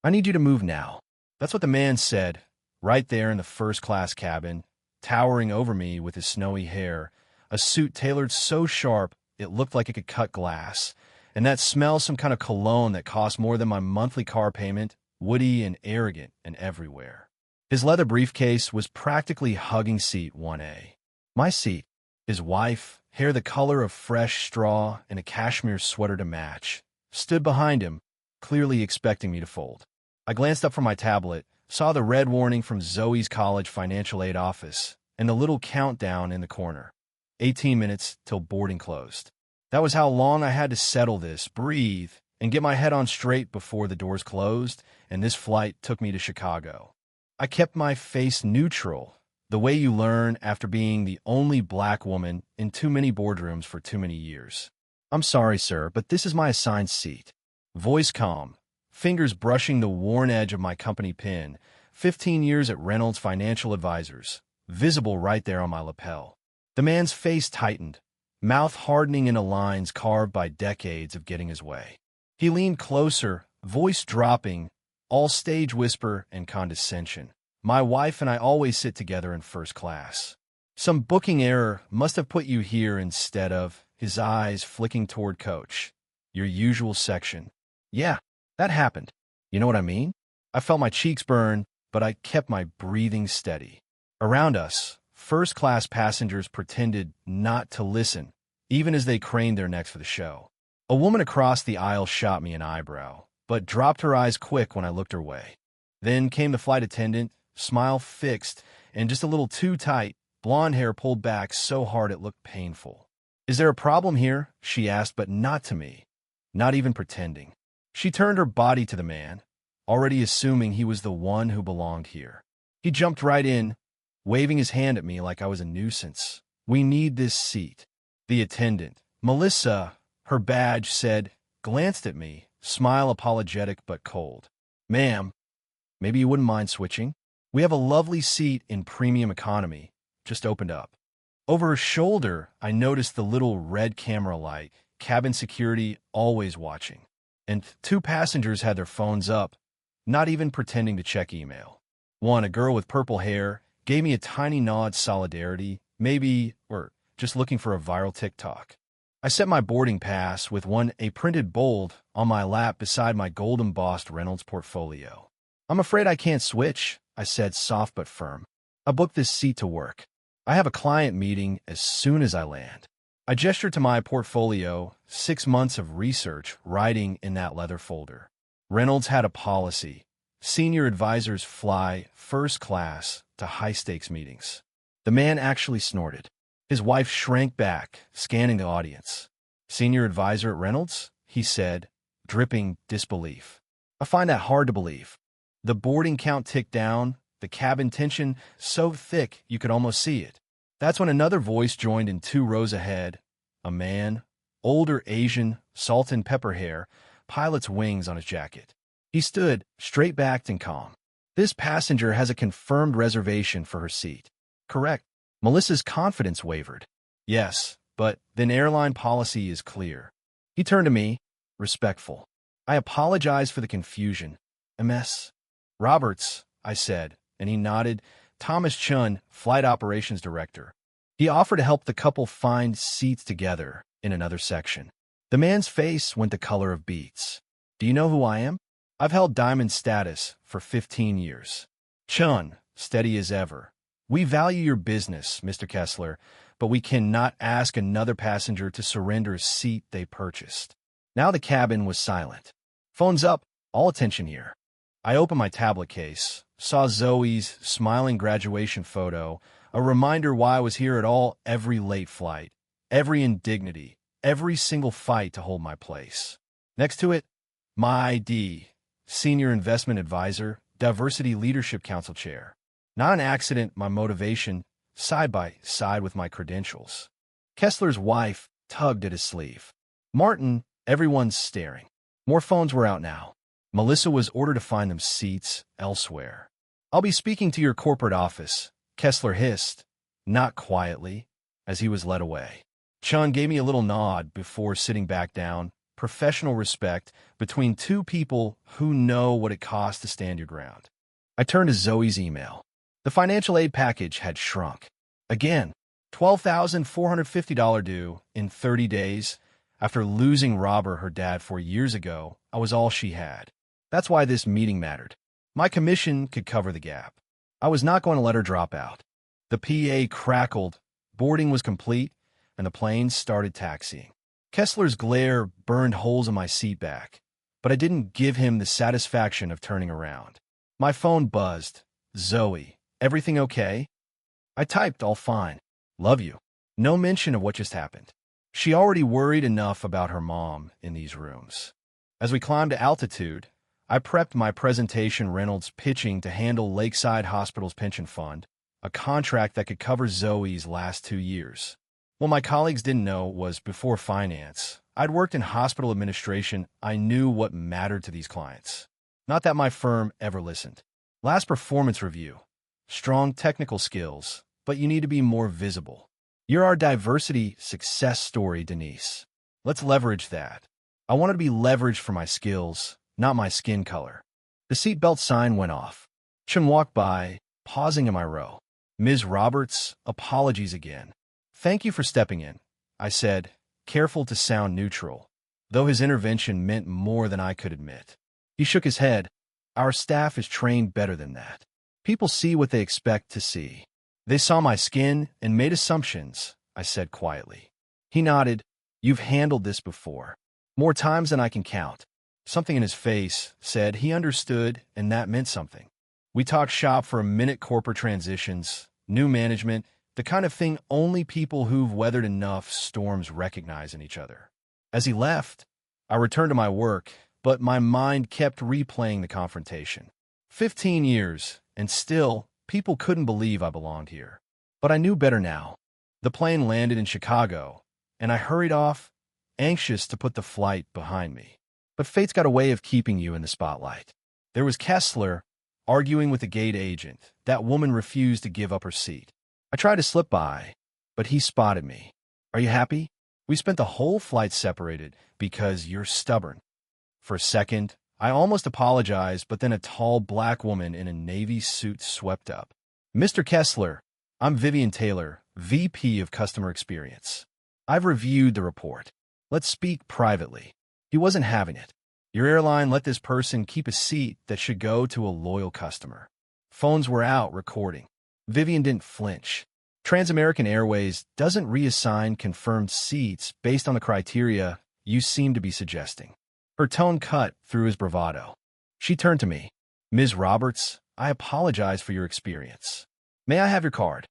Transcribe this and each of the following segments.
I need you to move now. That's what the man said, right there in the first-class cabin, towering over me with his snowy hair, a suit tailored so sharp it looked like it could cut glass, and that smell some kind of cologne that cost more than my monthly car payment, woody and arrogant and everywhere. His leather briefcase was practically hugging seat 1A. My seat, his wife, hair the color of fresh straw and a cashmere sweater to match, stood behind him, clearly expecting me to fold. I glanced up from my tablet, saw the red warning from Zoe's college financial aid office, and the little countdown in the corner. 18 minutes till boarding closed. That was how long I had to settle this, breathe, and get my head on straight before the doors closed, and this flight took me to Chicago. I kept my face neutral, the way you learn after being the only black woman in too many boardrooms for too many years. "I'm sorry, sir, but this is my assigned seat." Voice calm, fingers brushing the worn edge of my company pin, 15 years at Reynolds Financial Advisors, visible right there on my lapel. The man's face tightened, mouth hardening into lines carved by decades of getting his way. He leaned closer, voice dropping, all stage whisper and condescension. "My wife and I always sit together in first class. Some booking error must have put you here instead of," his eyes flicking toward Coach, "your usual section." Yeah, that happened. You know what I mean? I felt my cheeks burn, but I kept my breathing steady. Around us, first-class passengers pretended not to listen, even as they craned their necks for the show. A woman across the aisle shot me an eyebrow, but dropped her eyes quick when I looked her way. Then came the flight attendant, smile fixed, and just a little too tight, blonde hair pulled back so hard it looked painful. "Is there a problem here?" she asked, but not to me, not even pretending. She turned her body to the man, already assuming he was the one who belonged here. He jumped right in, waving his hand at me like I was a nuisance. "We need this seat." The attendant, Melissa, her badge said, glanced at me, smile apologetic but cold. "Ma'am, maybe you wouldn't mind switching? We have a lovely seat in premium economy, just opened up." Over her shoulder, I noticed the little red camera light, cabin security always watching. And 2 passengers had their phones up, not even pretending to check email. One, a girl with purple hair, gave me a tiny nod solidarity, maybe, or just looking for a viral TikTok. I set my boarding pass with a printed bold on my lap beside my gold-embossed Reynolds portfolio. "I'm afraid I can't switch," I said, soft but firm. "I booked this seat to work. I have a client meeting as soon as I land." I gestured to my portfolio, 6 months of research writing in that leather folder. Reynolds had a policy. Senior advisors fly first class to high-stakes meetings. The man actually snorted. His wife shrank back, scanning the audience. "Senior advisor at Reynolds?" he said, dripping disbelief. "I find that hard to believe." The boarding count ticked down, the cabin tension so thick you could almost see it. That's when another voice joined in 2 rows ahead. A man, older Asian, salt and pepper hair, pilot's wings on his jacket. He stood, straight-backed and calm. "This passenger has a confirmed reservation for her seat." "Correct." Melissa's confidence wavered. "Yes, but then airline policy is clear." He turned to me, respectful. "I apologize for the confusion. MS. Roberts," I said, and he nodded. "Thomas Chun, Flight Operations Director." He offered to help the couple find seats together in another section. The man's face went the color of beets. "Do you know who I am? I've held diamond status for 15 years. Chun, steady as ever. We value your business, Mr. Kessler, but we cannot ask another passenger to surrender a seat they purchased." Now the cabin was silent. "Phones up, all attention here." I opened my tablet case, saw Zoe's smiling graduation photo, a reminder why I was here at all, every late flight, every indignity, every single fight to hold my place. Next to it, my ID, Senior Investment Advisor, Diversity Leadership Council Chair. Not an accident, my motivation, side by side with my credentials. Kessler's wife tugged at his sleeve. "Martin," everyone's staring. More phones were out now. Melissa was ordered to find them seats elsewhere. "I'll be speaking to your corporate office," Kessler hissed, not quietly, as he was led away. Chun gave me a little nod before sitting back down, professional respect between two people who know what it costs to stand your ground. I turned to Zoe's email. The financial aid package had shrunk. Again, $12,450 due in 30 days. After losing Robert, her dad, 4 years ago, I was all she had. That's why this meeting mattered. My commission could cover the gap. I was not going to let her drop out. The PA crackled, boarding was complete, and the planes started taxiing. Kessler's glare burned holes in my seat back, but I didn't give him the satisfaction of turning around. My phone buzzed. Zoe, everything okay? I typed, all fine. Love you. No mention of what just happened. She already worried enough about her mom in these rooms. As we climbed to altitude, I prepped my presentation. Reynolds pitching to handle Lakeside Hospital's pension fund, a contract that could cover Zoe's last 2 years. What my colleagues didn't know was before finance, I'd worked in hospital administration. I knew what mattered to these clients. Not that my firm ever listened. Last performance review. Strong technical skills, but you need to be more visible. You're our diversity success story, Denise. Let's leverage that. I wanted to be leveraged for my skills, not my skin color. The seatbelt sign went off. Chun walked by, pausing in my row. Ms. Roberts, apologies again. Thank you for stepping in, I said, careful to sound neutral, though his intervention meant more than I could admit. He shook his head. Our staff is trained better than that. People see what they expect to see. They saw my skin and made assumptions, I said quietly. He nodded. You've handled this before. More times than I can count. Something in his face said he understood, and that meant something. We talked shop for a minute. Corporate transitions, new management, the kind of thing only people who've weathered enough storms recognize in each other. As he left, I returned to my work, but my mind kept replaying the confrontation. 15 years, and still, people couldn't believe I belonged here. But I knew better now. The plane landed in Chicago, and I hurried off, anxious to put the flight behind me. But fate's got a way of keeping you in the spotlight. There was Kessler, arguing with the gate agent. That woman refused to give up her seat. I tried to slip by, but he spotted me. Are you happy? We spent the whole flight separated because you're stubborn. For a second, I almost apologized, but then a tall black woman in a navy suit swept up. Mr. Kessler, I'm Vivian Taylor, VP of Customer Experience. I've reviewed the report. Let's speak privately. He wasn't having it. Your airline let this person keep a seat that should go to a loyal customer. Phones were out recording. Vivian didn't flinch. Transamerican Airways doesn't reassign confirmed seats based on the criteria you seem to be suggesting. Her tone cut through his bravado. She turned to me. Ms. Roberts, I apologize for your experience. May I have your card?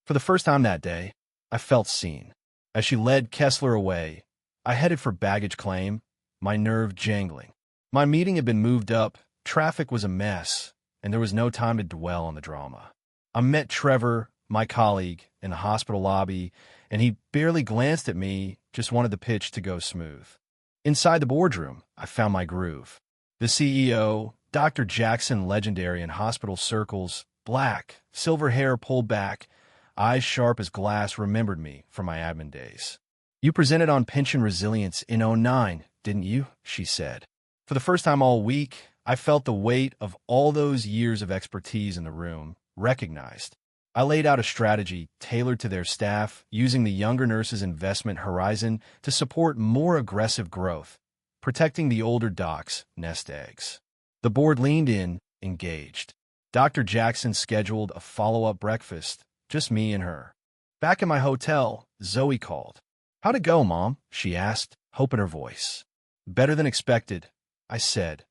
For the first time that day, I felt seen. As she led Kessler away, I headed for baggage claim, my nerve jangling. My meeting had been moved up, traffic was a mess, and there was no time to dwell on the drama. I met Trevor, my colleague, in the hospital lobby, and he barely glanced at me, just wanted the pitch to go smooth. Inside the boardroom, I found my groove. The CEO, Dr. Jackson, legendary in hospital circles, black, silver hair pulled back, eyes sharp as glass, remembered me from my admin days. You presented on pension resilience in '09, didn't you? She said. For the first time all week, I felt the weight of all those years of expertise in the room, recognized. I laid out a strategy tailored to their staff, using the younger nurses' investment horizon to support more aggressive growth, protecting the older docs' nest eggs. The board leaned in, engaged. Dr. Jackson scheduled a follow-up breakfast, just me and her. Back in my hotel, Zoe called. How'd it go, Mom? She asked, hope in her voice. Better than expected, I said,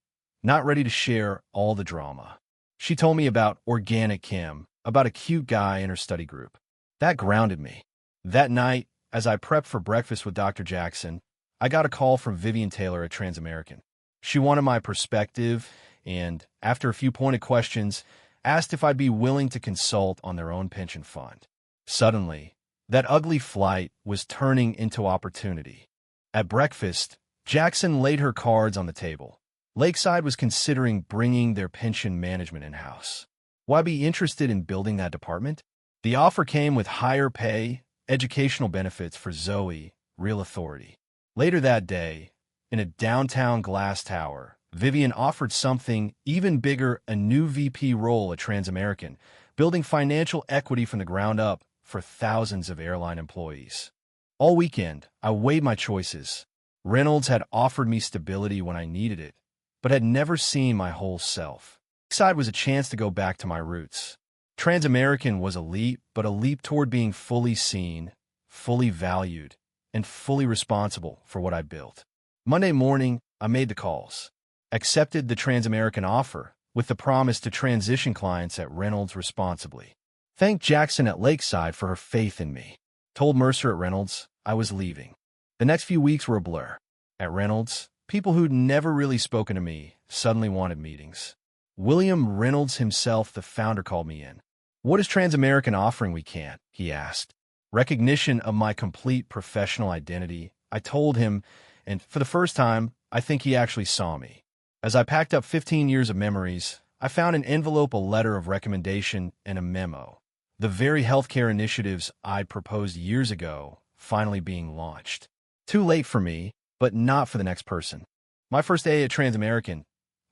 not ready to share all the drama. She told me about organic chem, about a cute guy in her study group. That grounded me. That night, as I prepped for breakfast with Dr. Jackson, I got a call from Vivian Taylor at Transamerican. She wanted my perspective and, after a few pointed questions, asked if I'd be willing to consult on their own pension fund. Suddenly, that ugly flight was turning into opportunity. At breakfast, Jackson laid her cards on the table. Lakeside was considering bringing their pension management in-house. Why be interested in building that department? The offer came with higher pay, educational benefits for Zoe, real authority. Later that day, in a downtown glass tower, Vivian offered something even bigger, a new VP role at Transamerican, building financial equity from the ground up for thousands of airline employees. All weekend, I weighed my choices. Reynolds had offered me stability when I needed it, but had never seen my whole self. Lakeside was a chance to go back to my roots. Transamerican was a leap, but a leap toward being fully seen, fully valued, and fully responsible for what I built. Monday morning, I made the calls, accepted the Transamerican offer with the promise to transition clients at Reynolds responsibly. Thanked Jackson at Lakeside for her faith in me. Told Mercer at Reynolds I was leaving. The next few weeks were a blur. At Reynolds, people who'd never really spoken to me suddenly wanted meetings. William Reynolds himself, the founder, called me in. "What is Transamerican offering we can't?" he asked. Recognition of my complete professional identity, I told him, and for the first time, I think he actually saw me. As I packed up 15 years of memories, I found an envelope, a letter of recommendation, and a memo. The very healthcare initiatives I'd proposed years ago finally being launched. Too late for me, but not for the next person. My first day at Transamerican,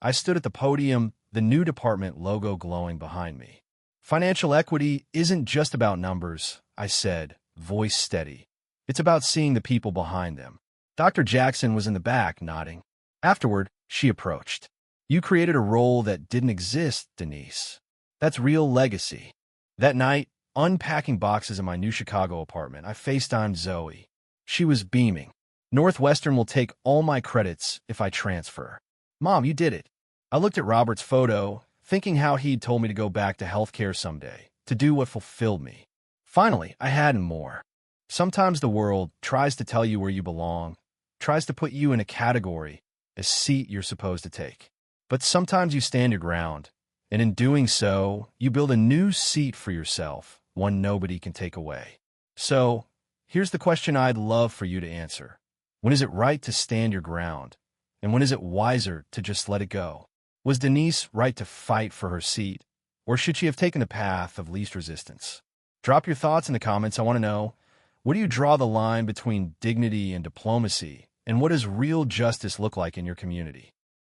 I stood at the podium, the new department logo glowing behind me. "Financial equity isn't just about numbers," I said, voice steady. "It's about seeing the people behind them." Dr. Jackson was in the back, nodding. Afterward, she approached. "You created a role that didn't exist, Denise. That's real legacy." That night, unpacking boxes in my new Chicago apartment, I FaceTimed Zoe. She was beaming. "Northwestern will take all my credits if I transfer." "Mom, you did it." I looked at Robert's photo, thinking how he'd told me to go back to healthcare someday, to do what fulfilled me. Finally, I had and more. Sometimes the world tries to tell you where you belong, tries to put you in a category, a seat you're supposed to take. But sometimes you stand your ground, and in doing so, you build a new seat for yourself, one nobody can take away. So, here's the question I'd love for you to answer. When is it right to stand your ground? And when is it wiser to just let it go? Was Denise right to fight for her seat, or should she have taken the path of least resistance? Drop your thoughts in the comments. I want to know, where do you draw the line between dignity and diplomacy, and what does real justice look like in your community?